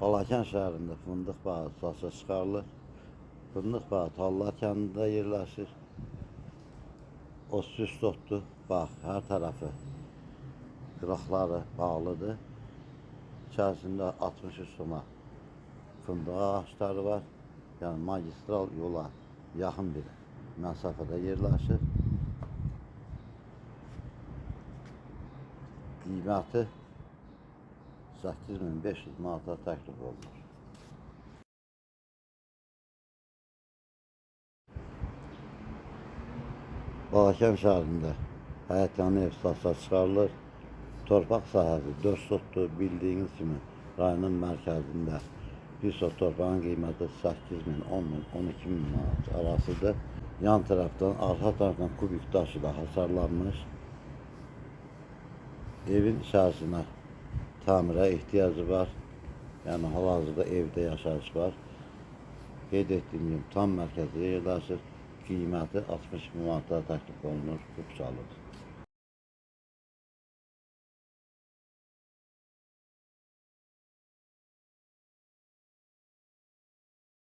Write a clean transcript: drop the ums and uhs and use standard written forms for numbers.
Balakən şəhərində fındıq bağı satışa çıxarılır. Fındıq bağı Tallar kəndində yerləşir. O süs otdur. Bax, hər tərəfi qıraqları bağlıdır. İçərisində 60 soma fındıq ağaçları var. Yəni magistral yola yaxın bir məsafədə yerləşir. Qiyməti 8500 manata təklif olunur. Balakən şəhərində həyətyanı ev satışa çıxarılır. Torpaq sahəsi 4 sotdur. Bildiyiniz kimi rayonun mərkəzində bir sot torpağın qiyməti 8000, 10000, 12000 manat arasıdır. Yan tərəfdən, arxa tərəfdən kubik daşı da hasarlanmış. Evin içərisinə təmirə ehtiyacı var. Yəni hal-hazırda evdə yaşayış var. Qeyd etdiyim kimi tam mərkəzdə yerləşir. Qiyməti 60 000 manata təklif olunur. Kupçalıdır.